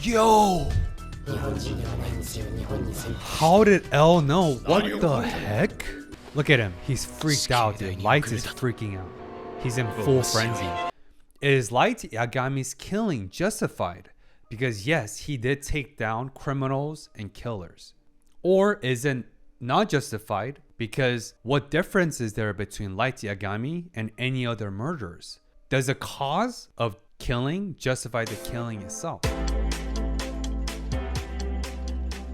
Yo! How did L know? What the heck? Look at him. He's freaked out, dude. Light is freaking out. He's in full frenzy. Is Light Yagami's killing justified? Because yes, he did take down criminals and killers. Or is it not justified? Because what difference is there between Light Yagami and any other murderers? Does the cause of killing justify the killing itself?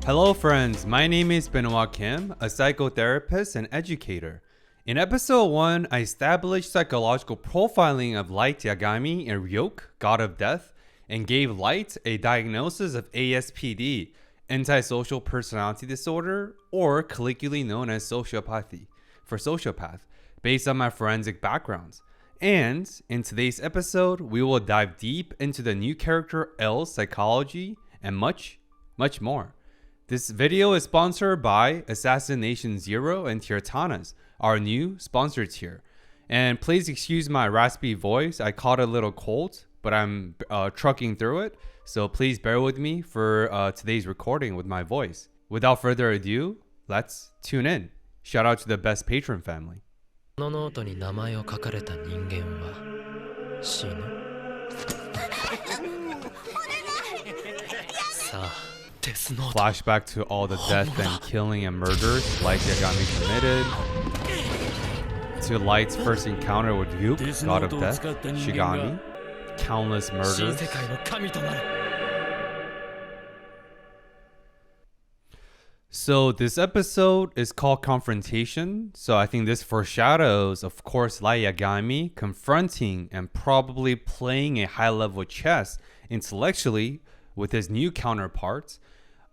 Hello friends, my name is Benoit Kim, a psychotherapist and educator. In episode 1, I established psychological profiling of Light Yagami and Ryuk, God of Death, and gave Light a diagnosis of ASPD, antisocial personality disorder, or colloquially known as sociopathy, for sociopath, based on my forensic backgrounds. And in today's episode, we will dive deep into the new character L's psychology and much more. This video is sponsored by Assassination Zero and Tirtanas, our new sponsor tier. And please excuse my raspy voice. I caught a little cold, but I'm trucking through it. So please bear with me for today's recording with my voice. Without further ado, let's tune in. Shout out to the best patron family. このノートに名前を書かれた人間は死ぬ。さあ、デスノート。 Flashback to all the death and killing and murders Light Yagami committed. To Light's first encounter with Ryuk, God of Death, Shigami, countless murders. So this episode is called Confrontation. So I think this foreshadows, of course, Light Yagami confronting and probably playing a high-level chess intellectually with his new counterpart,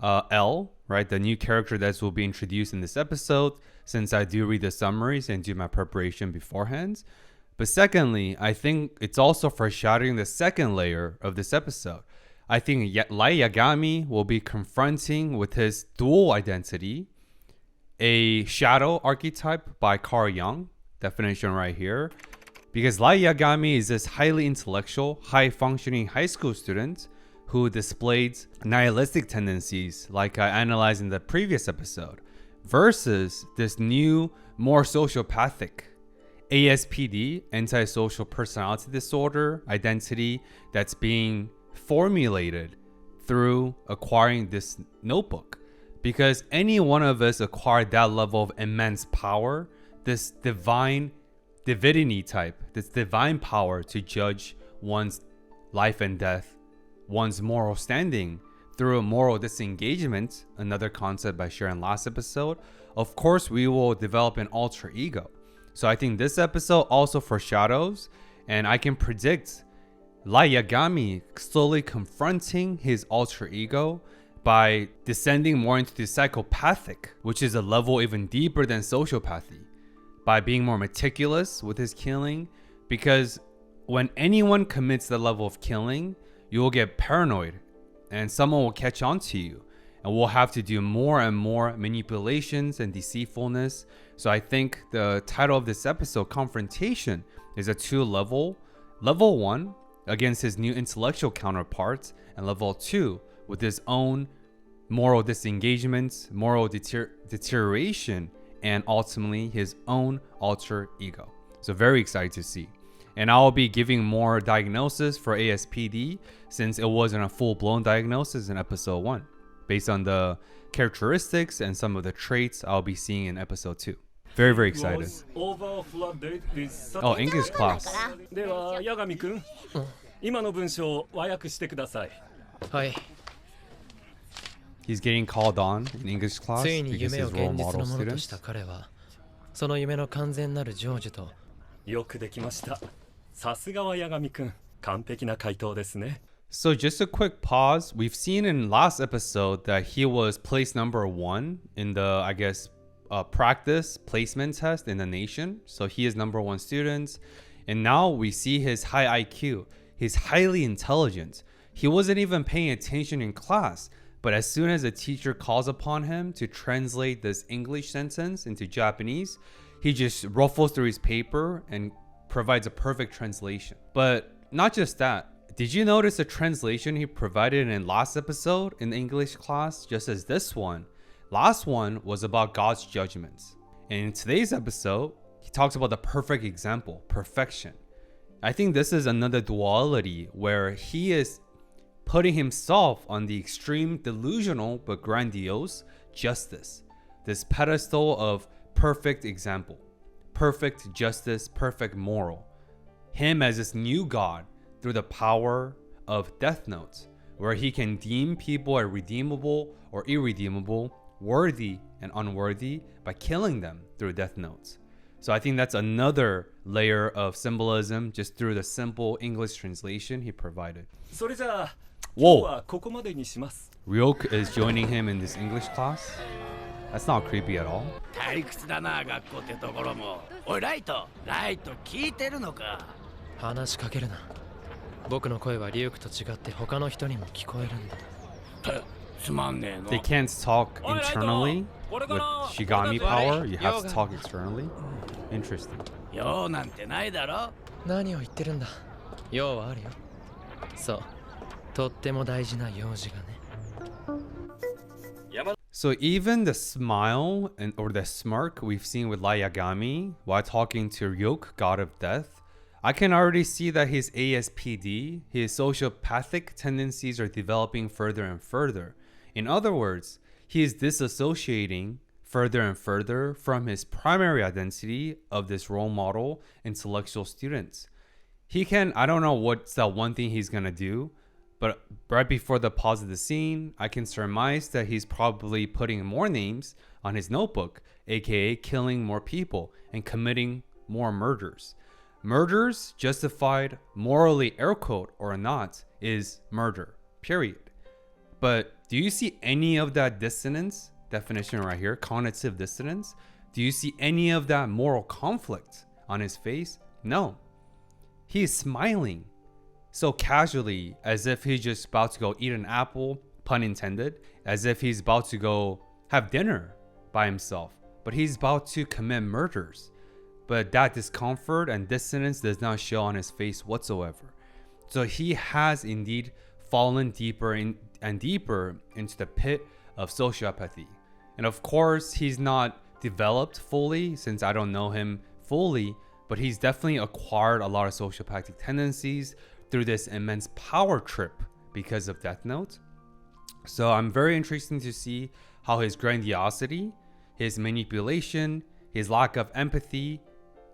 L, right? The new character that will be introduced in this episode, since I do read the summaries and do my preparation beforehand. But secondly, I think it's also foreshadowing the second layer of this episode. I think Light Yagami will be confronting with his dual identity, a shadow archetype by Carl Jung, definition right here. Because Light Yagami is this highly intellectual, high-functioning high school student who displayed nihilistic tendencies like I analyzed in the previous episode, versus this new, more sociopathic ASPD, antisocial personality disorder identity that's being formulated through acquiring this notebook. Because any one of us acquired that level of immense power, this divine divinity type, this divine power to judge one's life and death, one's moral standing through a moral disengagement, another concept I shared in last episode. Of course, we will develop an alter ego. So I think this episode also foreshadows, and I can predict Light Yagami slowly confronting his alter ego by descending more into the psychopathic, which is a level even deeper than sociopathy, by being more meticulous with his killing. Because when anyone commits the level of killing, you will get paranoid and someone will catch on to you, and we'll have to do more and more manipulations and deceitfulness. So I think the title of this episode, Confrontation, is a two-level. Level 1 against his new intellectual counterparts, and level 2 with his own moral disengagement, moral deterioration, and ultimately his own alter ego. So very excited to see. And I'll be giving more diagnosis for ASPD since it wasn't a full-blown diagnosis in episode 1, based on the characteristics and some of the traits I'll be seeing in episode 2. Very, very excited. Oh, English class. では、八神君、今の文章を和訳してください。はい。 He's getting called on in English class ついに because 夢 his を role 現実 model のものとし students. た彼は、その夢の完全なる成就と、よくできました。さすがは八神君、完璧な回答ですね。 So just a quick pause. We've seen in last episode that he was placed number 1 in the, I guess, practice placement test in the nation. So he is number 1 student. And now we see his high IQ. He's highly intelligent. He wasn't even paying attention in class. But as soon as a teacher calls upon him to translate this English sentence into Japanese, he just ruffles through his paper and provides a perfect translation. But not just that. Did you notice the translation he provided in last episode in the English class, just as this one? Last one was about God's judgments. And in today's episode, he talks about the perfect example, perfection. I think this is another duality where he is putting himself on the extreme delusional but grandiose justice, this pedestal of perfect example, perfect justice, perfect moral. Him as this new God through the power of Death Note, where he can deem people as redeemable or irredeemable, worthy and unworthy by killing them through Death Notes. So I think that's another layer of symbolism just through the simple English translation he provided. それじゃあ Whoa. 今日はここまでにします Ryok is joining him in this English class? That's not creepy at all. 退屈だな学校ってところも。おいライト聞いてるのか。話しかけるな。僕の声はリュウクと違って他の人にも聞こえるんだ。つまんねえの。 They can't talk internally with Shigami power. You have to talk externally. Interesting. 用なんてないだろ。何を言ってるんだ。用はあるよ。そう。とっても大事な用事がね。So even the smile or the smirk we've seen with Light Yagami while talking to Ryuk, God of Death, I can already see that his ASPD, his sociopathic tendencies are developing further and further. In other words, he is disassociating further and further from his primary identity of this role model intellectual student. He can, I don't know what's that one thing he's gonna do, but right before the pause of the scene, I can surmise that he's probably putting more names on his notebook, aka killing more people and committing more murders. Murders, justified, morally air quote or not, is murder, period. But do you see any of that dissonance, definition right here, cognitive dissonance? Do you see any of that moral conflict on his face? No. He is smiling so casually, as if he's just about to go eat an apple, pun intended, as if he's about to go have dinner by himself, but he's about to commit murders. But that discomfort and dissonance does not show on his face whatsoever. So he has indeed fallen deeper and deeper into the pit of sociopathy. And of course, he's not developed fully since I don't know him fully, but he's definitely acquired a lot of sociopathic tendencies through this immense power trip because of Death Note. So I'm very interested to see how his grandiosity, his manipulation, his lack of empathy,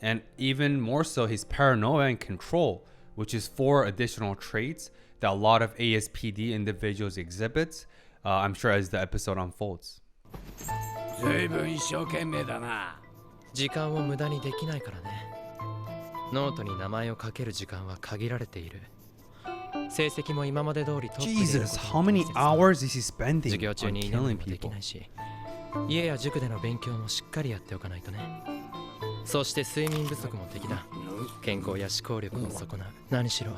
and even more so his paranoia and control, which is 4 additional traits that a lot of ASPD individuals exhibit, I'm sure as the episode unfolds. ずいぶん一生懸命だな。時間を無駄にできないからね。ノートに名前を書ける時間は限られている。成績も今まで通りトップでいること Jesus, how many hours is he spending 授業中 on に居眠り killing もでき people? ないし、家や塾での勉強もしっかりやっておかないとね。そして睡眠不足も敵だ。健康や思考力を損なう。何しろ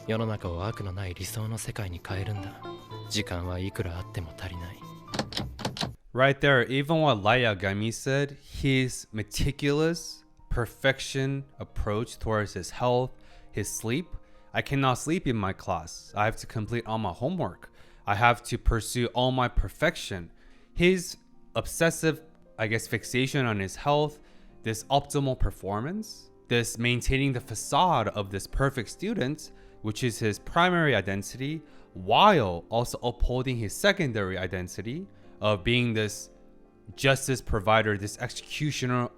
世の中を悪のない理想の世界に変えるんだ。時間はいくらあっても足りない。Right there, even what Light Yagami said, his meticulous perfection approach towards his health, his sleep. I cannot sleep in my class. I have to complete all my homework. I have to pursue all my perfection. His obsessive, fixation on his health, this optimal performance, this maintaining the facade of this perfect student, which is his primary identity, while also upholding his secondary identity of being this justice provider, this executioner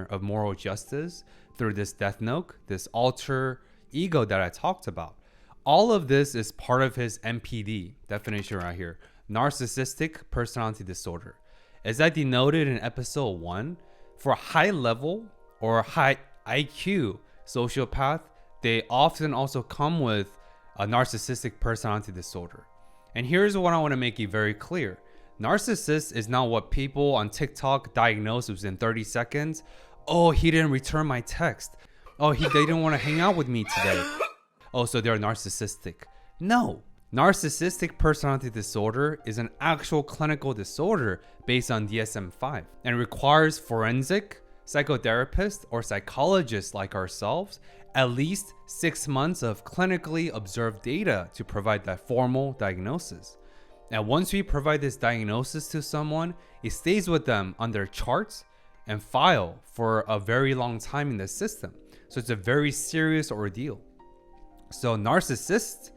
of moral justice through this Death Note, this alter ego that I talked about. All of this is part of his NPD definition right here, narcissistic personality disorder. As I denoted in episode 1, for high level or high IQ sociopath, they often also come with a narcissistic personality disorder. And here's what I want to make it very clear. Narcissist is not what people on TikTok diagnose within 30 seconds. Oh, he didn't return my text. Oh, they didn't want to hang out with me today. Oh, so they're narcissistic. No. Narcissistic personality disorder is an actual clinical disorder based on DSM-5 and requires forensic, psychotherapists, or psychologists like ourselves at least 6 months of clinically observed data to provide that formal diagnosis. And once we provide this diagnosis to someone, it stays with them on their charts and file for a very long time in the system. So it's a very serious ordeal. So narcissists,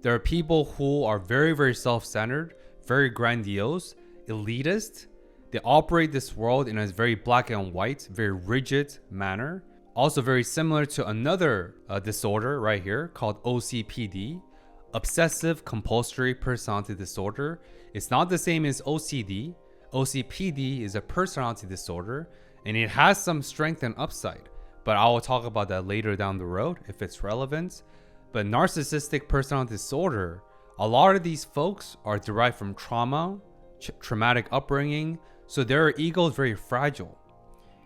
there are people who are very, very self-centered, very grandiose, elitist. They operate this world in a very black and white, very rigid manner. Also very similar to another disorder right here called OCPD, obsessive compulsory personality disorder. It's not the same as OCD. OCPD is a personality disorder and it has some strength and upside, but I will talk about that later down the road if it's relevant. But narcissistic personality disorder, a lot of these folks are derived from trauma, traumatic upbringing, so their ego is very fragile.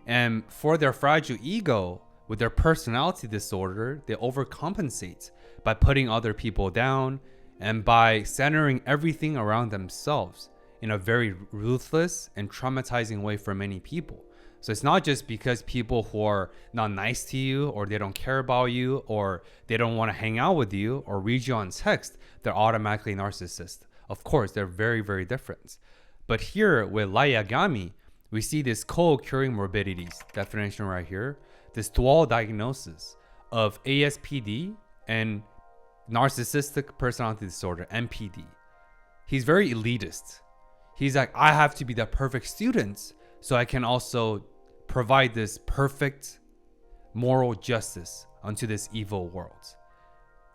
And for their fragile ego, with their personality disorder, they overcompensate by putting other people down and by centering everything around themselves in a very ruthless and traumatizing way for many people. So it's not just because people who are not nice to you or they don't care about you or they don't want to hang out with you or read you on text, they're automatically narcissist. Of course, they're very, very different. But here with light yagami, we see this co-occurring morbidities, definition right here, this dual diagnosis of ASPD and narcissistic personality disorder, NPD. He's very elitist. He's like, I have to be the perfect student so I can also provide this perfect moral justice unto this evil world.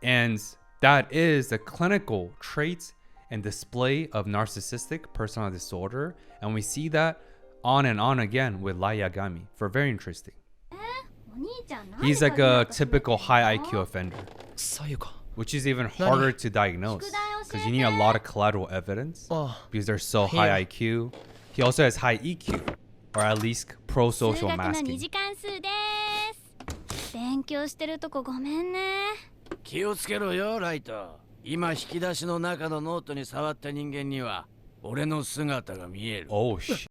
And that is the clinical trait and display of narcissistic personality disorder. And we see that on and on again with Light Yagami. For very interesting. He's like a typical high IQ offender, which is even harder to diagnose because you need a lot of collateral evidence because they're so high IQ. He also has high EQ, or at least pro-social masking. 勉強してるとこごめんね。気をつけろよ、ライト。今引き出しの中のノートに触った人間には俺の姿が見える。Oh shit.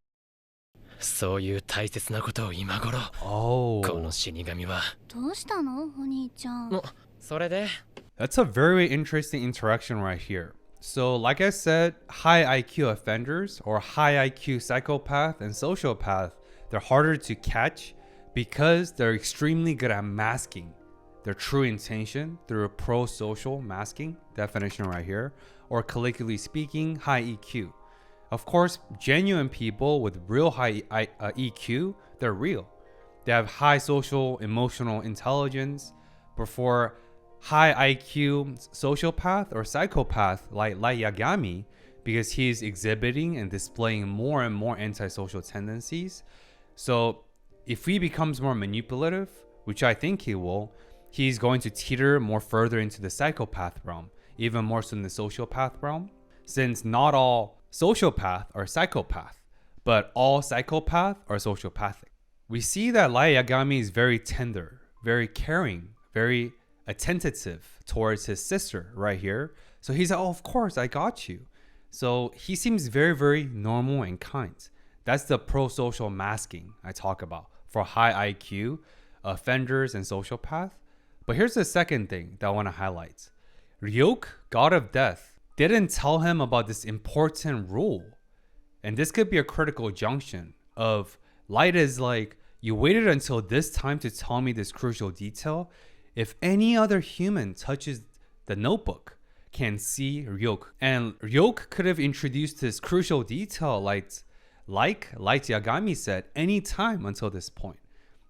そういう大切なことを今頃。Oh. この死神は。どうしたの、お兄ちゃん。それで。That's a very interesting interaction right here. So, like I said, high IQ offenders or high IQ psychopath and sociopath, they're harder to catch because they're extremely good at masking their true intention through a pro-social masking, definition right here, or colloquially speaking, high EQ. Of course, genuine people with real high EQ, they're real. They have high social, emotional intelligence. But for high IQ sociopath or psychopath like Light Yagami, because he's exhibiting and displaying more and more antisocial tendencies. So if he becomes more manipulative, which I think he will, he's going to teeter more further into the psychopath realm, even more so in the sociopath realm, since not all sociopath are psychopath, but all psychopath are sociopathic. We see that Light Yagami is very tender, very caring, very attentive towards his sister right here. So he's like, oh, of course, I got you. So he seems very, very normal and kind. That's the pro-social masking I talk about for high IQ offenders and sociopath. But here's the second thing that I want to highlight. Ryuk, god of death, didn't tell him about this important rule. And this could be a critical junction of Light is like, you waited until this time to tell me this crucial detail. If any other human touches the notebook, can see Ryuk. And Ryuk could have introduced this crucial detail like Light Yagami said, any time until this point.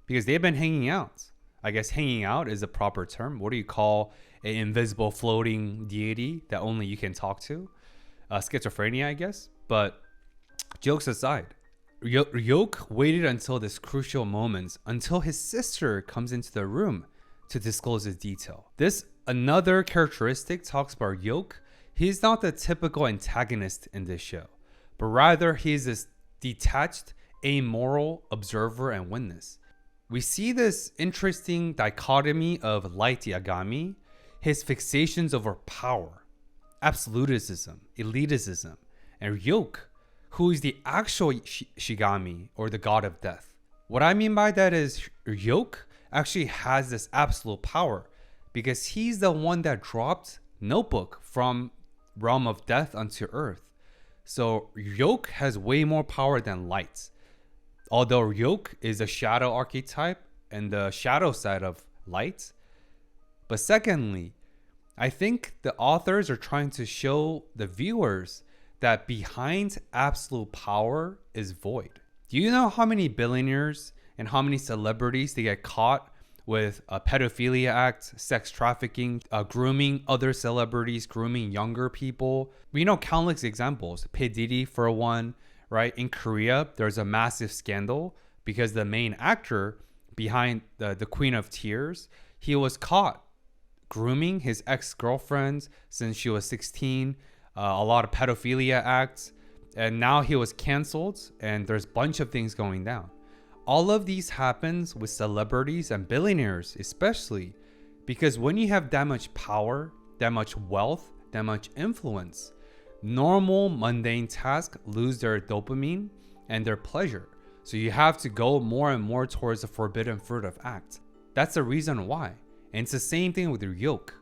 Because they've been hanging out. I guess hanging out is a proper term. What do you call an invisible floating deity that only you can talk to? Schizophrenia, I guess. But jokes aside, Ryuk waited until this crucial moment, until his sister comes into the room to disclose his detail. This another characteristic talks about Ryuk. He's not the typical antagonist in this show, but rather he's this detached, amoral observer and witness. We see this interesting dichotomy of Light Yagami, his fixations over power, absolutism, elitism, and Ryuk, who is the actual Shigami or the god of death. What I mean by that is Ryuk actually has this absolute power because he's the one that dropped Notebook from realm of death onto earth. So Yoke has way more power than Light. Although Yoke is a shadow archetype and the shadow side of Light. But secondly, I think the authors are trying to show the viewers that behind absolute power is void. Do you know how many billionaires and how many celebrities they get caught with a pedophilia act, sex trafficking, grooming other celebrities, grooming younger people? We know countless examples. P. Diddy for one, right? In Korea, there's a massive scandal because the main actor behind the Queen of Tears, he was caught grooming his ex-girlfriend since she was 16, a lot of pedophilia acts, and now he was canceled, and there's a bunch of things going down. All of these happens with celebrities and billionaires, especially because when you have that much power, that much wealth, that much influence, normal mundane tasks lose their dopamine and their pleasure. So you have to go more and more towards the forbidden fruit of act. That's the reason why. And it's the same thing with your Yoke.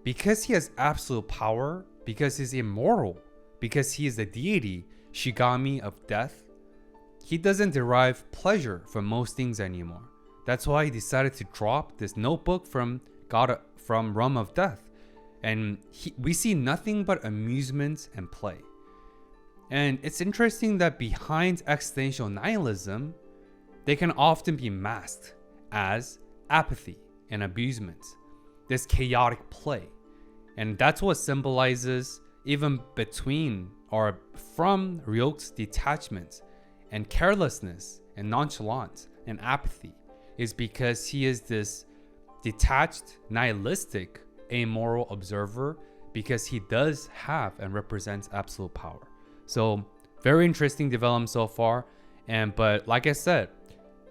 Because he has absolute power, because he's immortal, because he is the deity, Shigami of death, he doesn't derive pleasure from most things anymore. That's why he decided to drop this Notebook from realm of death. And we see nothing but amusement and play. And it's interesting that behind existential nihilism, they can often be masked as apathy and abusement, this chaotic play. And that's what symbolizes even between or from Ryuk's detachment and carelessness and nonchalance and apathy is because he is this detached, nihilistic, amoral observer because he does have and represents absolute power. So very interesting development so far. But like I said,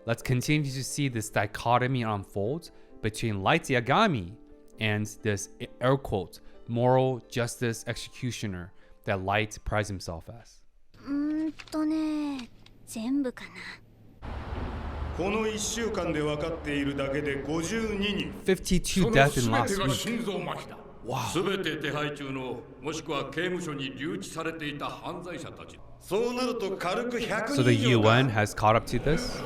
let's continue to see this dichotomy unfold between Light Yagami and this air quote moral justice executioner that Light prides himself as. 全部かな。この1週間で分かっているだけで52人。52 deaths in last week. Wow. 全て手配中のもしくは刑務所に留置されていた犯罪者たち。そうなると軽く100 So the 人以上か。 UN has caught up to this?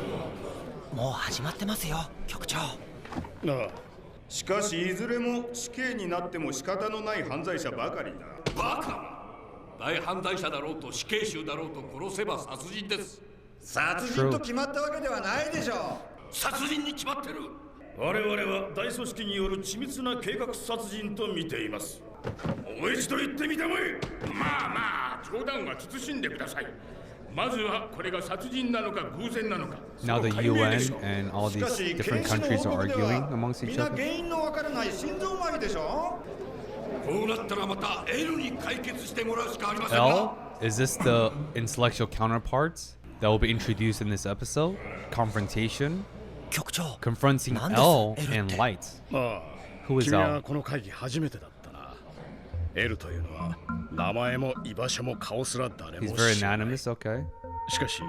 もう始まってますよ、局長。ああ。しかしいずれも死刑になっても仕方のない犯罪者ばかりだ。バカ！大犯罪者だろうと死刑囚だろうと殺せば殺人です。殺人と決まったわけではないでしょう。殺人に決まってる。我々は大組織による緻密な計画殺人と見ています。もう一度言ってみてもいい。まあまあ、冗談は慎んでください。まずはこれが殺人なのか偶然なのか。 Now the UN and all these different countries are arguing amongst each みんな other. 原因のわからない心臓麻痺でしょ。こうなったらまた L に解決してもらうしかありません L? な。 Is this the intellectual counterparts that will be introduced in this episode? Confrontation? 局長。 Confronting なんです L L and って Light. ああ、 Who is 君 L? はこの会議初めてだったな。L というのは名前も居場所も顔すら誰 He's も very 知らない。 anonymous, okay. しかし、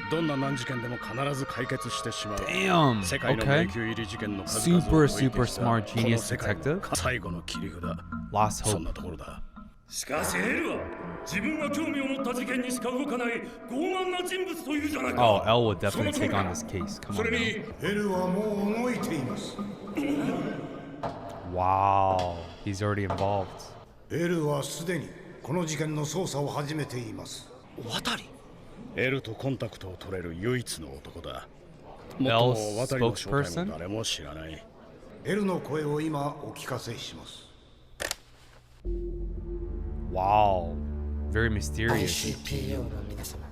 どんな難事件でも必ず解決してしまう。 Damn, 世界の okay. 迷宮入り事件の数々を Super, 置いてきた super smart この genius 世界の detective. 最後の切り札。 Last そん hope. なところだ。しかしエルは自分が興味を持った事件にしか動かない傲慢な人物というじゃないか。 Oh, L would definitely take on this case. Come そ on れ now. にエルはもう動いています。 Wow, he's already involved. エルはすでにこの事件の捜査を始めています。渡り。L とコンタクトを取れる唯一の男だ。 L もっとも渡りの正体 spokesperson? も誰も知らない。エルの声を今お聞かせします。 Wow, very mysterious. OCPD の皆様、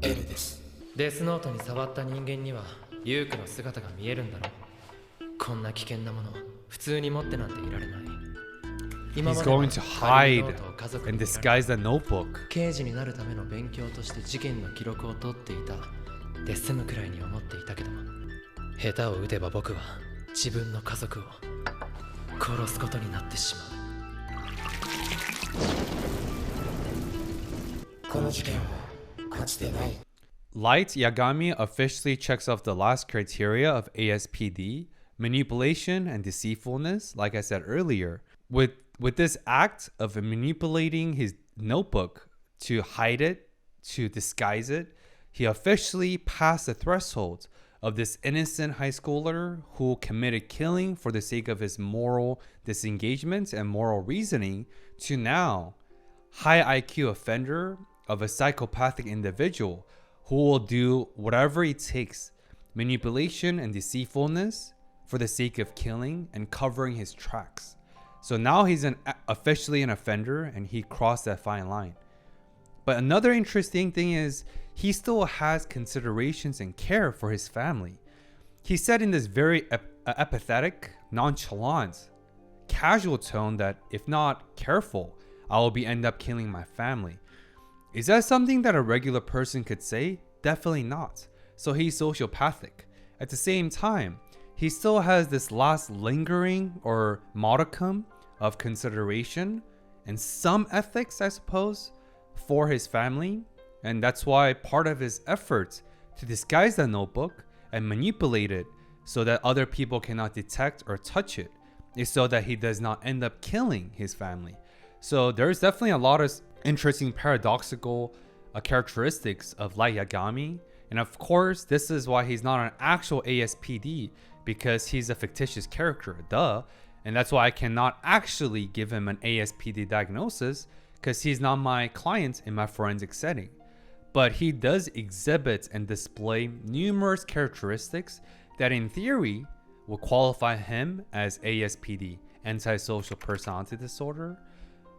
L です。デスノートに触った人間にはユークの姿が見えるんだろう。こんな危険なもの普通に持ってなんていられない。 He's going to hide and disguise the notebook. 刑事になるための勉強として事件の記録を取っていたで済むくらいに思っていたけど、下手を打てば僕は自分の家族を殺すことになってしまう。この事件はかつてない。 Light Yagami officially checks off the last criteria of ASPD manipulation and deceitfulness, like I said earlier. With this act of manipulating his notebook to hide it, to disguise it, he officially passed the threshold of this innocent high schooler who committed killing for the sake of his moral disengagement and moral reasoning to now high IQ offender of a psychopathic individual who will do whatever it takes, manipulation and deceitfulness, for the sake of killing and covering his tracks. So now he's officially an offender and he crossed that fine line. But another interesting thing is he still has considerations and care for his family. He said in this very apathetic, nonchalant, casual tone that if not careful, I will end up killing my family. Is that something that a regular person could say? Definitely not. So he's sociopathic. At the same time, he still has this last lingering or modicum of consideration and some ethics, I suppose, for his family. And that's why part of his efforts to disguise the notebook and manipulate it so that other people cannot detect or touch it is so that he does not end up killing his family. So there's definitely a lot of interesting paradoxical characteristics of Light Yagami. And of course, this is why he's not an actual ASPD, because he's a fictitious character, duh. And that's why I cannot actually give him an ASPD diagnosis, because he's not my client in my forensic setting. But he does exhibit and display numerous characteristics that in theory will qualify him as ASPD, antisocial personality disorder.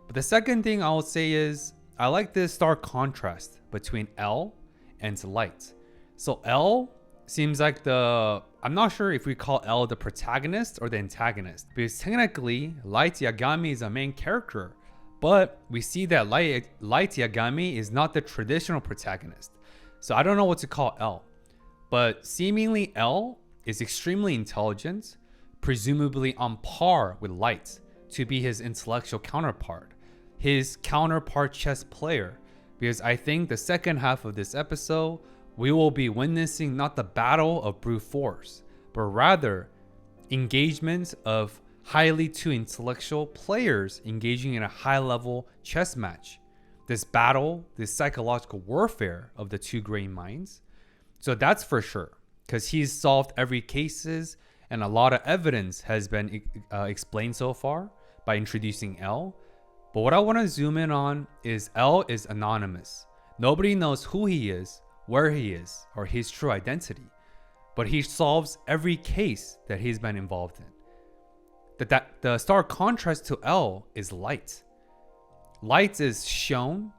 But the second thing I would say is I like this stark contrast between L and Light. So L seems like I'm not sure if we call L the protagonist or the antagonist, because technically Light Yagami is a main character, but we see that Light Yagami is not the traditional protagonist. So I don't know what to call L, but seemingly L is extremely intelligent, presumably on par with Light to be his intellectual counterpart, his counterpart chess player, because I think the second half of this episode, we will be witnessing not the battle of brute force, but rather engagement of highly too intellectual players engaging in a high-level chess match. This battle, this psychological warfare of the two great minds. So that's for sure, because he's solved every cases and a lot of evidence has been explained so far by introducing L. But what I want to zoom in on is L is anonymous. Nobody knows who he is, where he is, or his true identity. But he solves every case that he's been involved in. The stark contrast to L is Light. Light is shown,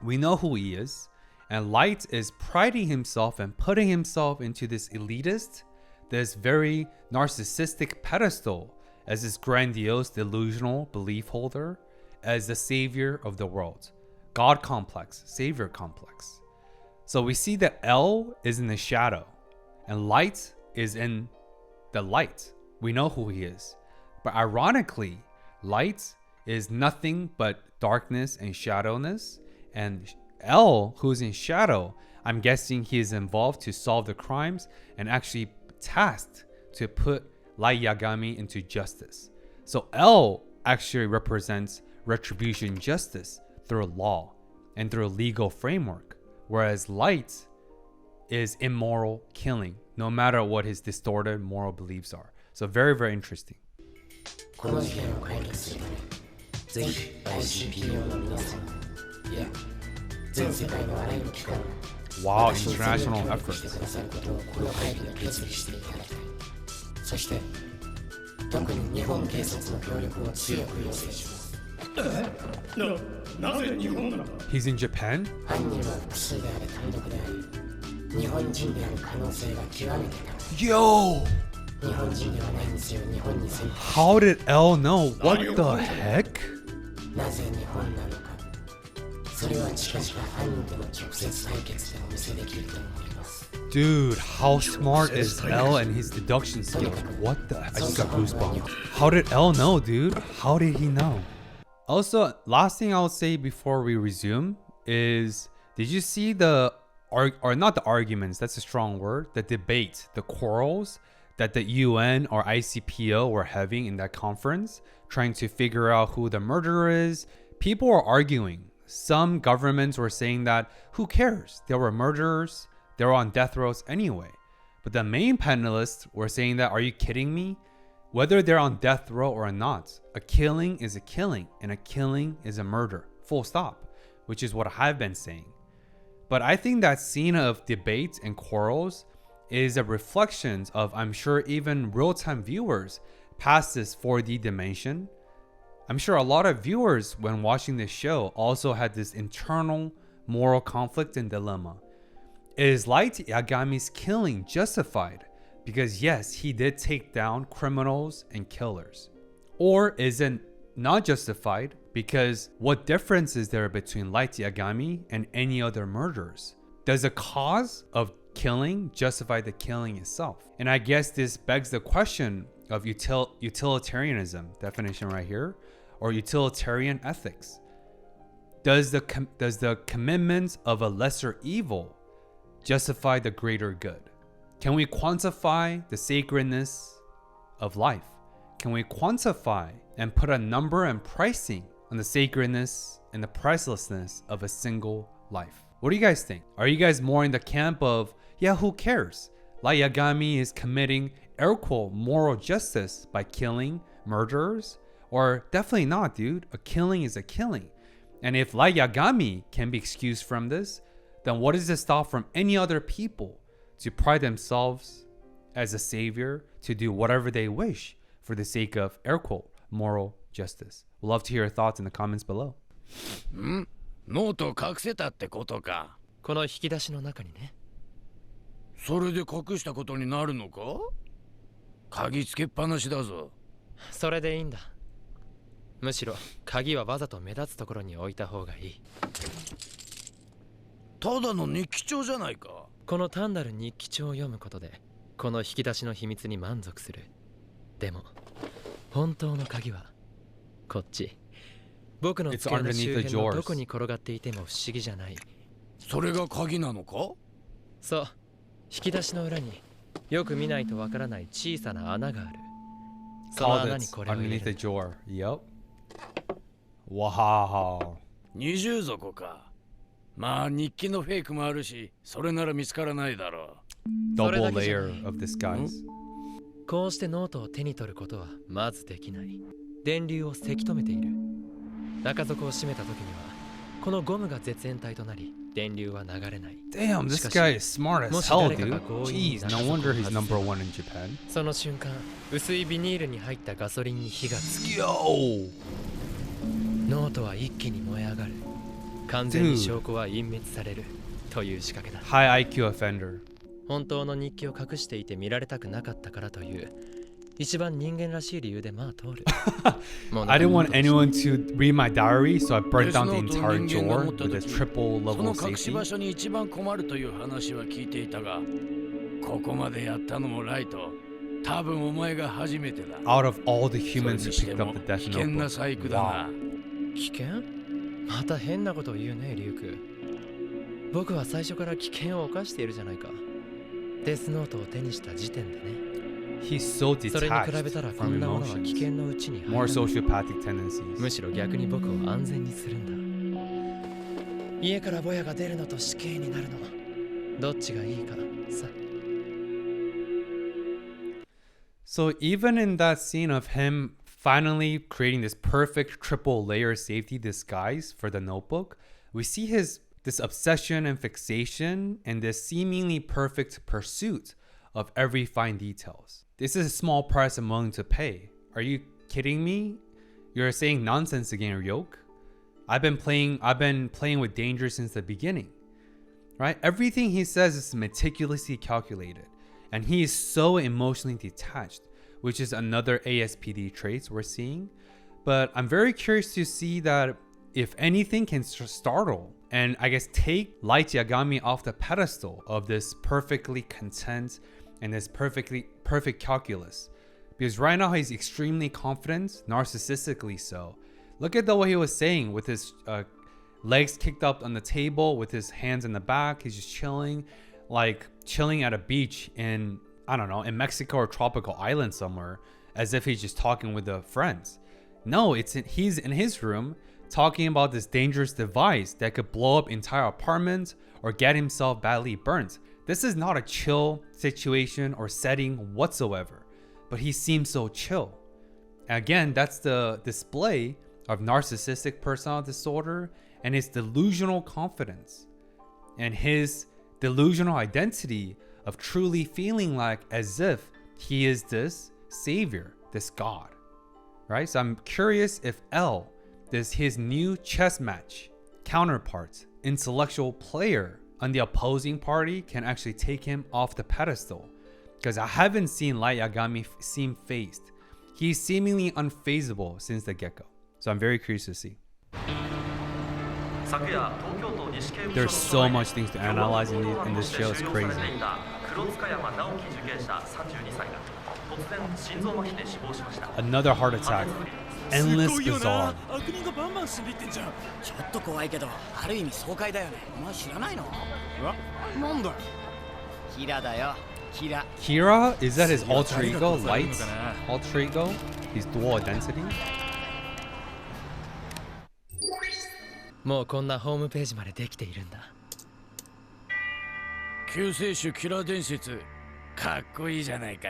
we know who he is, and Light is priding himself and putting himself into this elitist, this very narcissistic pedestal as this grandiose delusional belief holder, as the savior of the world. God complex, savior complex. So we see that L is in the shadow and Light is in the light. We know who he is. But ironically, Light is nothing but darkness and shadowness. And L, who's in shadow, I'm guessing he is involved to solve the crimes and actually tasked to put Light Yagami into justice. So L actually represents retribution justice through law and through a legal framework, whereas Light is immoral killing, no matter what his distorted moral beliefs are. So very, very interesting. この事件を解決するためぜひ ICPO の皆さんいや全世界のあらゆる機関 Wow, international effort. してくださることをこの会議で決議していただきたいそして特に日本警察の協力を強く要請します なぜ日本なんだ He's in Japan? 犯人は複数であれ単独であり日本人である可能性が極めて高い Yo! 日本人ではないにせよ日本に潜伏 How did L know? What the heck? なぜ日本なのかそれは近々犯人との直接対決でお見せできると思います Dude, how smart is L and his deduction skills? What the? I just got goosebumps. How did L know, dude? How did he know? Also, last thing I'll say before we resume is, did you see the, or not the arguments, that's a strong word, the debate, the quarrels that the UN or ICPO were having in that conference, trying to figure out who the murderer is. People were arguing. Some governments were saying that who cares? There were murderers. They were on death rows anyway. But the main panelists were saying that, are you kidding me? Whether they're on death row or not, a killing is a killing, and a killing is a murder. Full stop. Which is what I've been saying. But I think that scene of debates and quarrels is a reflection of, I'm sure, even real-time viewers past this 4D dimension. I'm sure a lot of viewers, when watching this show, also had this internal moral conflict and dilemma. Is Light Yagami's killing justified? Because yes, he did take down criminals and killers. Or is it not justified? Because what difference is there between Light Yagami and any other murderers? Does the cause of killing justify the killing itself? And I guess this begs the question of utilitarianism, definition right here, or utilitarian ethics. Does the commitment of a lesser evil justify the greater good? Can we quantify the sacredness of life? Can we quantify and put a number and pricing on the sacredness and the pricelessness of a single life? What do you guys think? Are you guys more in the camp of, yeah, who cares? Light Yagami is committing air quote moral justice by killing murderers? Or definitely not, dude. A killing is a killing. And if Light Yagami can be excused from this, then what does it stop from any other people to pride themselves as a savior to do whatever they wish for the sake of air quote moral justice? We'd love to hear your thoughts in the comments below. ノートを隠せたってことか。この引き出しの中にね。それで隠したことになるのか？鍵つけっぱなしだぞ。それでいいんだ。むしろ鍵はわざと目立つところに置いた方がいい。ただの日記帳じゃないか。この単なる日記帳を読むことでこの引き出しの秘密に満足する。でも本当の鍵はこっち。僕の机の周辺のどこに転がっていても不思議じゃない。それが鍵なのか？そう。引き出しの裏によく見ないとわからない小さな穴がある。その穴にこれを入れる。Underneath the drawer. Yep. Wow. 二重底か。まあ日記のフェイクもあるし、それなら見つからないだろう。Double layer of disguise. こうしてノートを手に取ることはまずできない。電流をせき止めている。中底を閉めた時にはこのゴムが絶縁体となり電流は流れない。 Damn, this guy is smart as hell, dude. Jeez, no wonder he's number one in Japan. その瞬間、薄いビニールに入ったガソリンに火がつく。Yo! ノートは一気に燃え上がる。完全に証拠は隠滅されるという仕掛けだ。High IQ offender. 本当の日記を隠していて見られたくなかったからという一番人間らしい理由でまあ通る。I didn't want anyone to read my diary, so I burnt down the entire drawer with a triple そ level の of 隠し safety. 場所に一番困るという話は聞いていたが、ここまでやったのもライト。多分お前が初めてだ。 Out of all the humans who それ picked に up して the も death 危険な notebook. 細工だな。 危険？また変なことを言うね、リュウク。僕は最初から危険を冒しているじゃないか。デスノートを手にした時点でね。He's so それに比べ detached たらこ from んなものは危険 emotions. のうちに More 入る。 sociopathic tendencies. むしろ逆に僕を安全にするんだ。家からボヤが出るのと死刑になるの。どっちがいいかさ。So even in that scene of him finally creating this perfect triple layer safety disguise for the notebook, we see this obsession and fixation and this seemingly perfect pursuit of every fine details. This is a small price I'm willing to pay. Are you kidding me? You're saying nonsense again, Ryok. I've been playing with danger since the beginning. Right? Everything he says is meticulously calculated. And he is so emotionally detached, which is another ASPD traits we're seeing. But I'm very curious to see that if anything can startle and I guess take Light Yagami off the pedestal of this perfectly content and this perfect calculus. Because right now he's extremely confident, narcissistically so. Look at the way he was saying with his legs kicked up on the table with his hands in the back. He's just chilling, like chilling at a beach in, I don't know, in Mexico or tropical island somewhere, as if he's just talking with the friends. No, he's in his room talking about this dangerous device that could blow up entire apartments or get himself badly burnt. This is not a chill situation or setting whatsoever, but he seems so chill. Again, that's the display of narcissistic personality disorder and his delusional confidence and his delusional identity of truly feeling like as if he is this savior, this god, right? So I'm curious if L, his new chess match counterpart, intellectual player on the opposing party, can actually take him off the pedestal, because I haven't seen Light Yagami seem phased. He's seemingly unfazable since the get-go. So I'm very curious to see. There's so much things to analyze in this show. It's crazy. Another heart attack. Endless bazaar. ちょっと怖いけど、ある意味爽快だよね。お前知らないの？なんだよ。キラだよ。キラ。Kira? Is that his alter ego? Light? Alter ego? His dual identity? もうこんなホームページまでできているんだ。救世主キラ伝説。かっこいいじゃないか。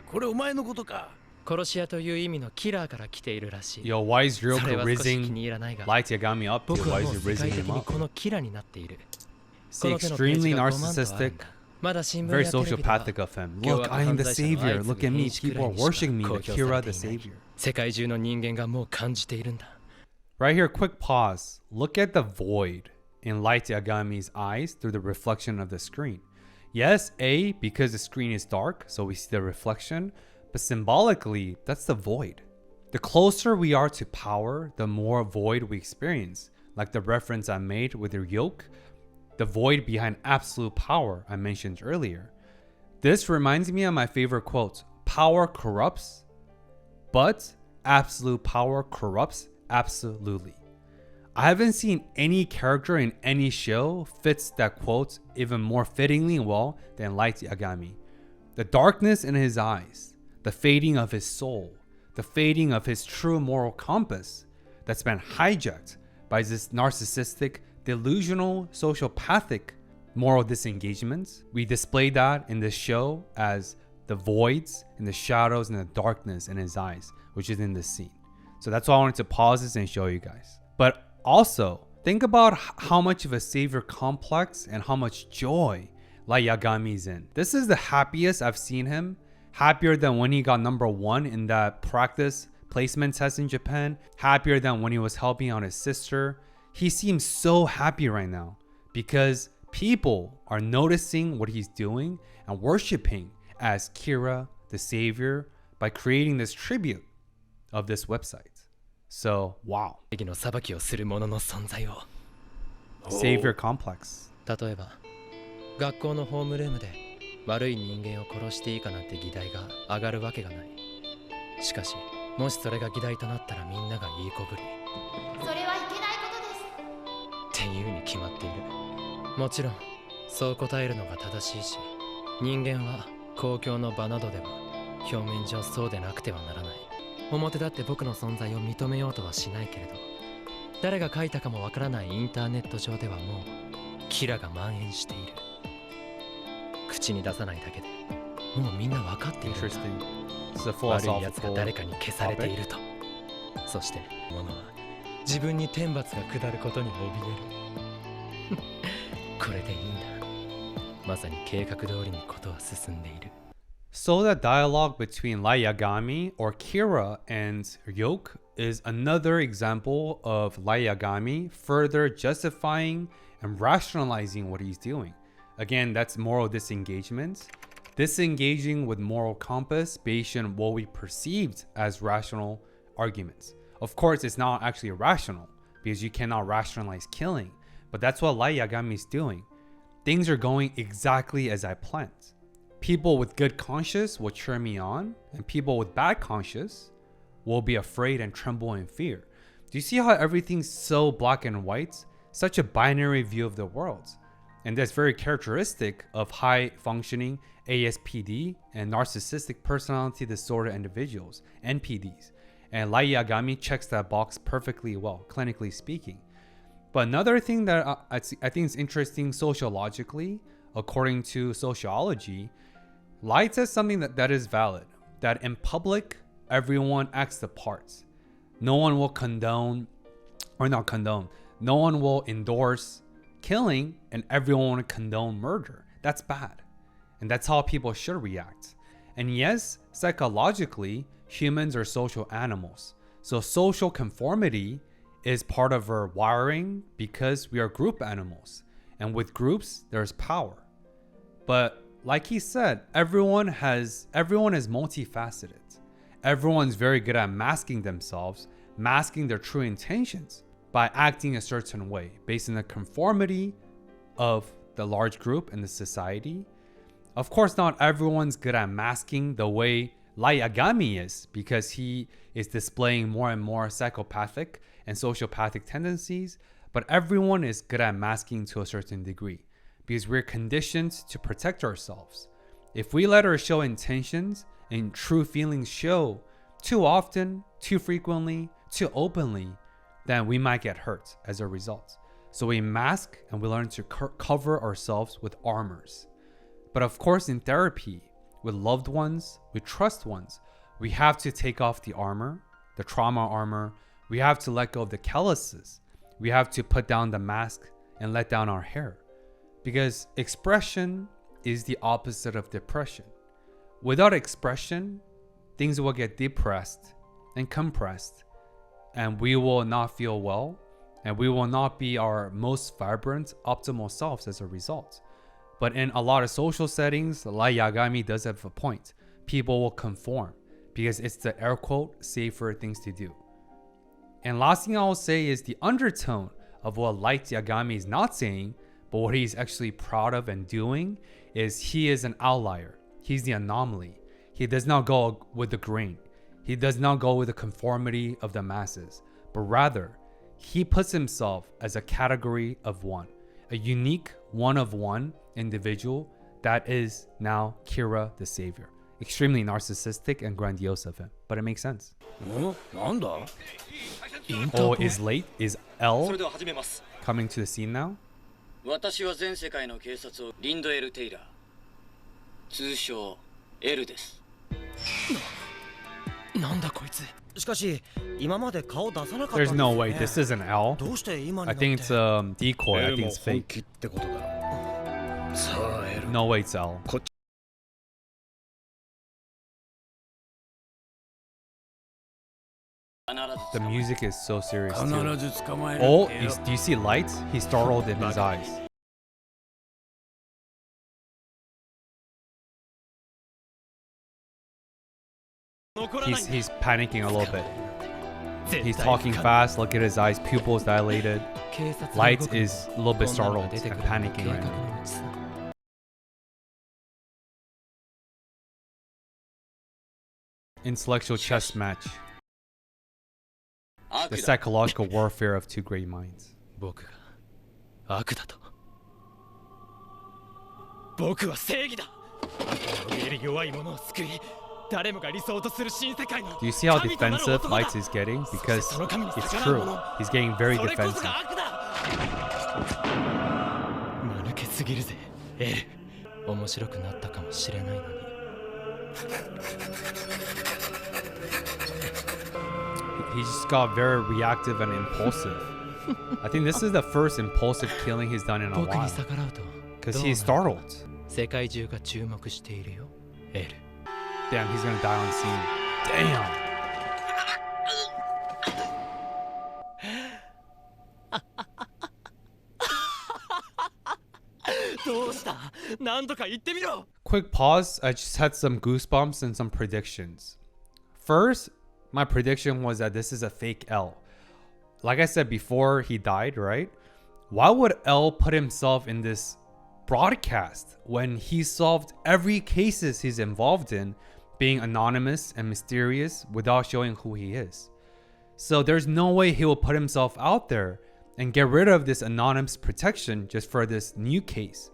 これお前のことか。殺し屋という意味のキラーから来ているらしい。Yo, why is それ Ryoka は少し気 raising に入らないが、 Light Yagami up? Dude, 僕 why は is もう he 世界 raising 的 him に up? このキラになっている。 See, この手のペー extremely ジが5万とあるん narcissistic, だ。まだ新聞 very やテレビでは sociopathic of him. 凶 Look, 悪 I am 犯 the 罪者の savior. 相次 Look ぐ at me. 変死く People ら are いにしか worshiping me. 公 The 表さ Kira れ the ていない。 savior. 世界中の人間がもう感じているんだ。 Right here, quick pause. Look at the void in Light Yagami's eyes through the reflection of the screen. Yes, A, because the screen is dark, so we see the reflection, but symbolically, that's the void. The closer we are to power, the more void we experience. Like the reference I made with your yoke, the void behind absolute power I mentioned earlier. This reminds me of my favorite quote: power corrupts, but absolute power corrupts absolutely. I haven't seen any character in any show fits that quote even more fittingly well than Light Yagami. The darkness in his eyes, the fading of his soul, the fading of his true moral compass that's been hijacked by this narcissistic, delusional, sociopathic moral disengagement. We display that in this show as the voids and the shadows and the darkness in his eyes, which is in this scene. So that's why I wanted to pause this and show you guys. But also, think about how much of a savior complex and how much joy Light Yagami's in. This is the happiest I've seen him. Happier than when he got #1 in that practice placement test in Japan. Happier than when he was helping out his sister. He seems so happy right now because people are noticing what he's doing and worshiping as Kira, the savior, by creating this tribute of this website. So, wow. 正義の裁きをする者の存在を。 Savior complex. 例えば、学校のホームルームで悪い人間を殺していいかなんて議題が上がるわけがない。しかし、もしそれが議題となったらみんながいいこぶり。それはいけないことです。っていうに決まっている。もちろんそう答えるのが正しいし、人間は公共の場などでは表面上そうでなくてはならない。表立って僕の存在を認めようとはしないけれど、誰が書いたかもわからないインターネット上ではもうキラが蔓延している。口に出さないだけでもうみんなわかっているんだ。 Interesting. It's a 悪い奴が philosophical 誰かに消されていると。そして者は自分に天罰が下ることに怯える。これでいいんだ。まさに計画通りにことは進んでいる。 So that dialogue between Light Yagami or Kira and Yoke is another example of Light Yagami further justifying and rationalizing what he's doing. Again, that's moral disengagement. Disengaging with moral compass based on what we perceived as rational arguments. Of course, it's not actually rational because you cannot rationalize killing, but that's what Light Yagami is doing. Things are going exactly as I planned. People with good conscience will cheer me on, and people with bad conscience will be afraid and tremble in fear. Do you see how everything's so black and white? Such a binary view of the world. And that's very characteristic of high functioning ASPD and narcissistic personality disorder individuals, NPDs. And Lai Yagami checks that box perfectly well, clinically speaking. But another thing that I think is interesting sociologically, according to sociology, Lai says something that is valid, that in public, everyone acts the parts. No one will no one will endorse killing, and everyone will condone murder. That's bad. And that's how people should react. And yes, psychologically, humans are social animals. So social conformity is part of our wiring because we are group animals. And with groups, there's power. But like he said, everyone is multifaceted. Everyone's very good at masking themselves, masking their true intentions by acting a certain way based on the conformity of the large group and the society. Of course, not everyone's good at masking the way Lai Yagami is, because he is displaying more and more psychopathic and sociopathic tendencies, but everyone is good at masking to a certain degree because we're conditioned to protect ourselves. If we let our show intentions and true feelings show too often, too frequently, too openly, then we might get hurt as a result. So we mask and we learn to cover ourselves with armors. But of course, in therapy, with loved ones, with trust ones, we have to take off the armor, the trauma armor. We have to let go of the calluses. We have to put down the mask and let down our hair. Because expression is the opposite of depression. Without expression, things will get depressed and compressed, and we will not feel well, and we will not be our most vibrant, optimal selves as a result. But in a lot of social settings, Lai Yagami does have a point. People will conform because it's the air quote safer things to do. And last thing I will say is the undertone of what Lai Yagami is not saying, but what he's actually proud of and doing, is he is an outlier. He's the anomaly. He does not go with the grain. He does not go with the conformity of the masses, but rather he puts himself as a category of one, a unique one of one individual that is now Kira the Savior. Extremely narcissistic and grandiose of him, but it makes sense. Oh, is L coming to the scene now? 私は全世界の警察をリンドエル・テイラー、通称 L です。なんだこいつ。しかし今まで顔出さなかったんです There's ね。 no way. This isn't L. どうして今に I なって。 think it's a decoy. I think it's 本 fake. 気ってことだろう。さあ、エル。 No way, it's L. The music is so serious too. Oh, do you see lights? He's startled in his eyes. He's panicking a little bit. He's talking fast. Look at his eyes, pupils dilated. Light is a little bit startled and panicking right now. Intellectual chess match. The psychological warfare of two great minds. 僕が悪だと。僕は正義だ。見える弱い者を救い、誰もが理想とする新世界の。 Do you see how defensive Lights is getting? Because it's true. He's getting very defensive. 間抜けすぎるぜ、エル。面白くなったかもしれないのに。He just got very reactive and impulsive. I think this is the first impulsive killing he's done in a while. Because he's startled. 世界中が注目しているよ、エル。 Damn, he's gonna die on scene. Damn. どうした？何とか言ってみろ。 Quick pause. I just had some goosebumps and some predictions. First, my prediction was that this is a fake L. Like I said before he died, right? Why would L put himself in this broadcast when he solved every cases he's involved in, being anonymous and mysterious without showing who he is? So there's no way he will put himself out there and get rid of this anonymous protection just for this new case.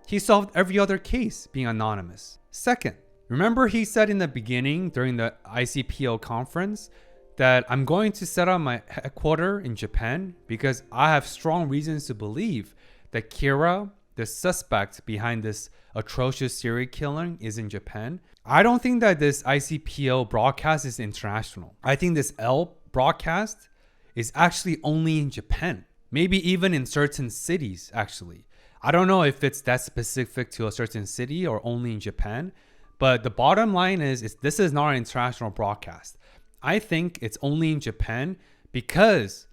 He solved every other case being anonymous. Second, remember he said in the beginning during the ICPO conference that I'm going to set up my headquarters in Japan because I have strong reasons to believe that Kira, the suspect behind this atrocious serial killing, is in Japan. I don't think that this ICPO broadcast is international. I think this L broadcast is actually only in Japan. Maybe even in certain cities, actually. I don't know if it's that specific to a certain city or only in Japan. But the bottom line is this is not an international broadcast. I think it's only in Japan because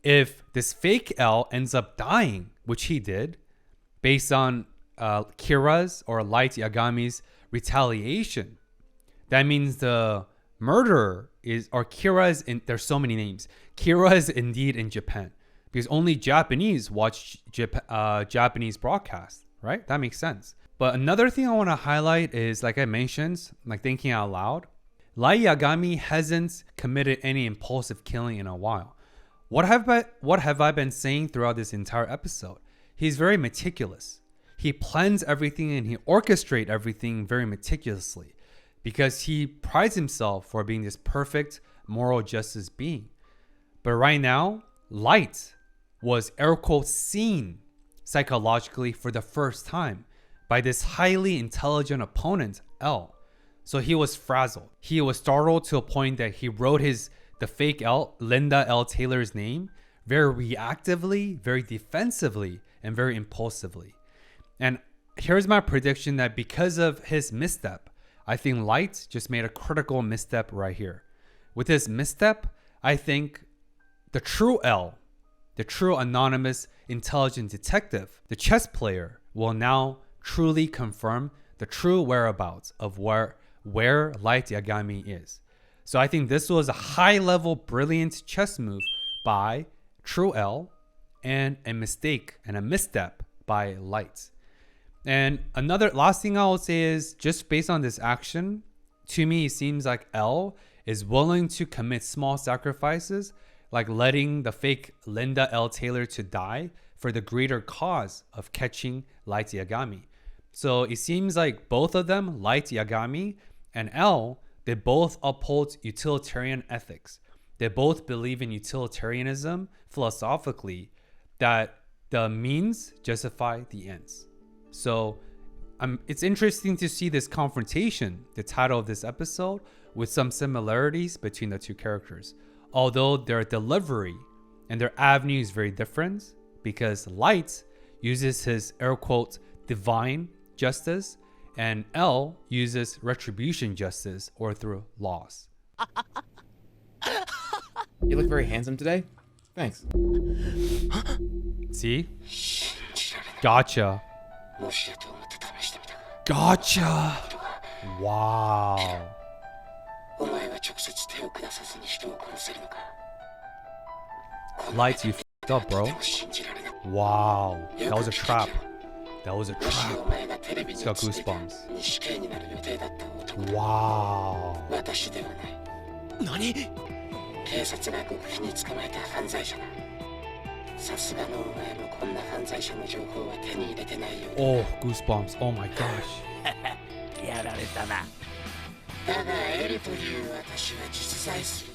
if this fake L ends up dying, which he did, based on Kira's or Light Yagami's retaliation, that means the murderer is, or Kira is in, there's so many names. Kira is indeed in Japan because only Japanese watch Japanese broadcasts, right? That makes sense. But another thing I want to highlight is, like I mentioned, like thinking out loud, Light Yagami hasn't committed any impulsive killing in a while. What have I been saying throughout this entire episode? He's very meticulous. He plans everything and he orchestrates everything very meticulously because he prides himself for being this perfect moral justice being. But right now, Light was air quotes seen psychologically for the first time by this highly intelligent opponent, L. So he was frazzled. He was startled to a point that he wrote the fake L, Linda L. Taylor's name, very reactively, very defensively, and very impulsively. And here's my prediction that because of his misstep, I think Light just made a critical misstep right here. With his misstep, I think the true L, the true anonymous intelligent detective, the chess player, will now truly confirm the true whereabouts of where Light Yagami is. So I think this was a high-level, brilliant chess move by True L and a mistake and a misstep by Light. And another last thing I will say is, just based on this action, to me it seems like L is willing to commit small sacrifices, like letting the fake Linda L. Taylor to die for the greater cause of catching Light Yagami. So it seems like both of them, Light Yagami and L, they both uphold utilitarian ethics. They both believe in utilitarianism philosophically, that the means justify the ends. So it's interesting to see this confrontation, the title of this episode, with some similarities between the two characters. Although their delivery and their avenue is very different, because Light uses his air quotes divine justice and L uses retribution justice or through laws. You look very handsome today. Thanks. See? Gotcha. Gotcha. Wow. Light, you f***ed up, bro. Wow. That was a trap. That was a trap. It's got goosebumps. Wow. 何?警察が極秘に捕まえた犯罪者だ。さすがのお前もこんな犯罪者の情報は手に入れてないよ。Oh, goosebumps. Oh my gosh. やられたな。だがエルという私は実在する。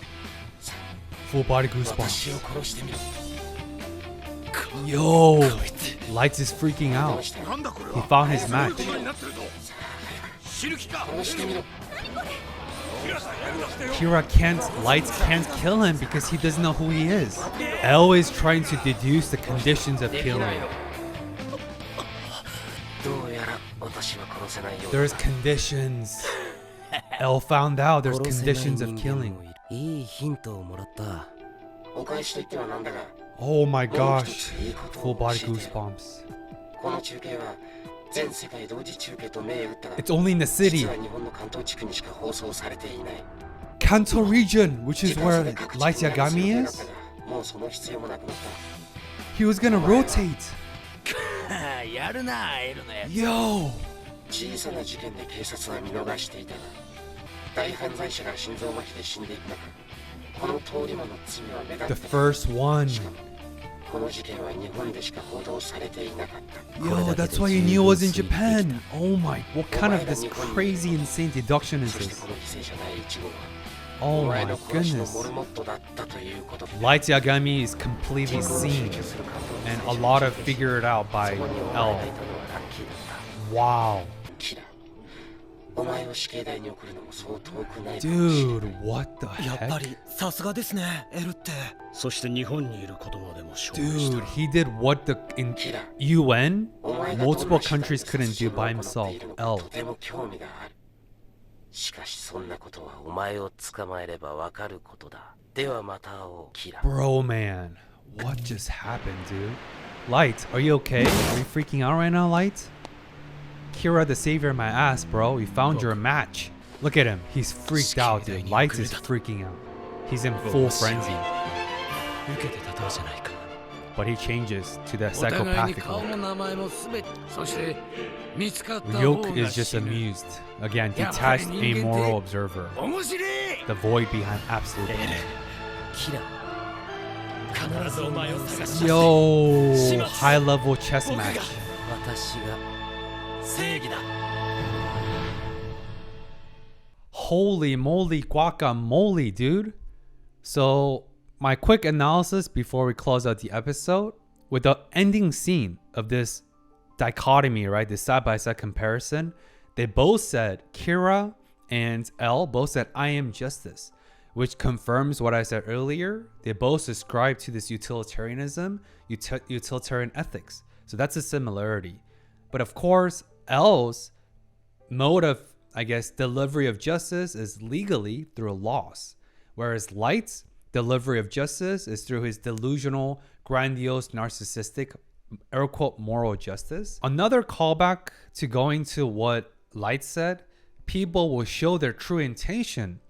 Full body goosebumps. 私を殺してみろ。 Yo, Light is freaking out. He found his match. 知る気か。殺してみろ。 Light can't kill him because he doesn't know who he is. L is trying to deduce the conditions of killing. There's conditions. L found out there's conditions of killing. いいヒントをもらった。 お返しと言ってはなんだが。 Oh my gosh. Full body goosebumps. この中継は全世界同時中継と銘打ったが。 It's only in the city. 実は日本の関東地区にしか放送されていない。 Kanto region, which is where Light Yagami is. もうその必要もなくなった。 He was gonna rotate. やるな、エルのやつ。 Yo. 小さな事件で警察は見逃していたが、大犯罪者が心臓麻痺で死んでいく中、この通り魔の罪は目立 The first one. Yo, that's why you knew it was in Japan. Oh my, what kind of this crazy, insane deduction is this? Oh my goodness. Light Yagami is completely seen, and a lot of figured out by L. Wow. Dude, what the heck? Dude, he did what the in UN multiple countries couldn't do by himself. L. Bro, man, what just happened, dude? Light, are you okay? Are you freaking out right now, Light? Kira, the savior, my ass, bro. You found your match. Look at him. He's freaked out, dude. Light is freaking out. He's in full frenzy. But he changes to the psychopathic look. Ryuk is just amused. Again, detached, amoral observer. The void behind absolute being. Yo, high-level chess match. Holy moly guacamole, dude. So my quick analysis before we close out the episode, with the ending scene of this dichotomy, right, this side-by-side comparison, they both said, Kira and L both said, I am justice, which confirms what I said earlier. They both subscribe to this utilitarianism, utilitarian ethics. So that's a similarity. But of course, L's mode of, I guess, delivery of justice is legally through laws, whereas Light's delivery of justice is through his delusional, grandiose, narcissistic, air quote, moral justice. Another callback to going to what Light said, people will show their true intention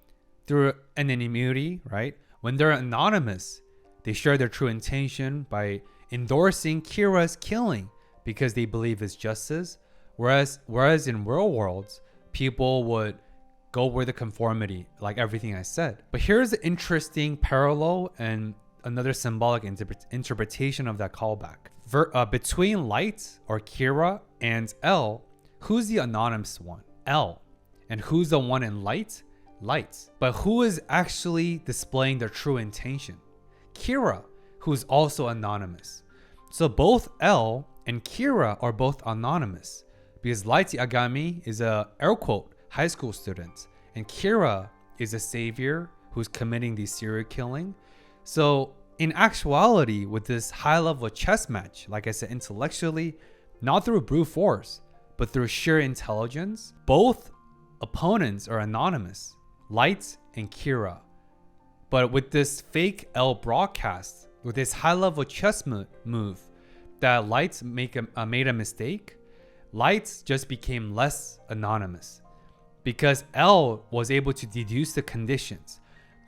through anonymity, right? When they're anonymous, they share their true intention by endorsing Kira's killing because they believe it's justice. Whereas in real worlds, people would go with the conformity, like everything I said. But here's the interesting parallel and another symbolic interpretation of that callback. Between Light or Kira and L, who's the anonymous one? L. And who's the one in Light? Light. But who is actually displaying their true intention? Kira, who's also anonymous. So both L and Kira are both anonymous because Light Yagami is a air quote high school student and Kira is a savior who's committing the serial killing. So in actuality, with this high level chess match, like I said, intellectually, not through brute force, but through sheer intelligence, both opponents are anonymous, Light and Kira. But with this fake L broadcast, with this high level chess move, that Light made a mistake, Light just became less anonymous because L was able to deduce the conditions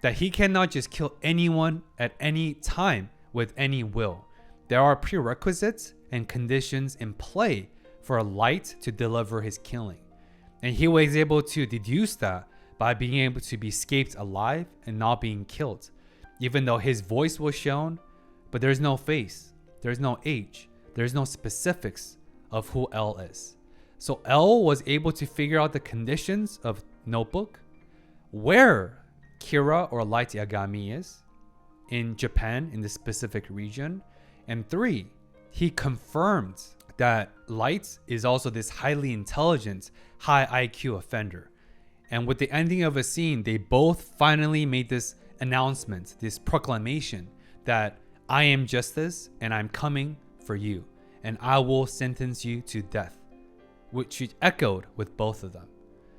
that he cannot just kill anyone at any time with any will. There are prerequisites and conditions in play for Light to deliver his killing. And he was able to deduce that by being able to be escaped alive and not being killed, even though his voice was shown, but there's no face, there's no age, there's no specifics of who L is. So L was able to figure out the conditions of Notebook, where Kira or Light Yagami is in Japan, in the specific region. And 3, he confirmed that Light is also this highly intelligent, high IQ offender. And with the ending of a scene, they both finally made this announcement, this proclamation that I am justice and I'm coming for you and I will sentence you to death, which echoed with both of them.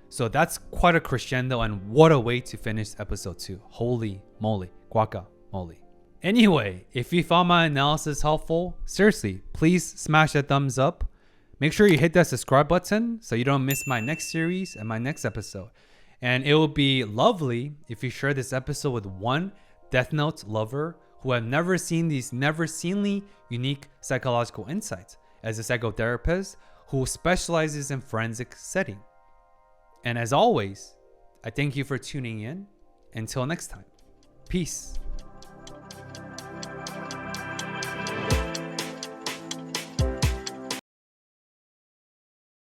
So that's quite a crescendo, and what a way to finish episode 2. Holy moly, guacamole. Anyway, if you found my analysis helpful, seriously, please smash that thumbs up. Make sure you hit that subscribe button so you don't miss my next series and my next episode. And it would be lovely if you share this episode with one Death Note lover who have never seen these never-seenly unique psychological insights as a psychotherapist who specializes in forensic setting. And as always, I thank you for tuning in. Until next time, peace.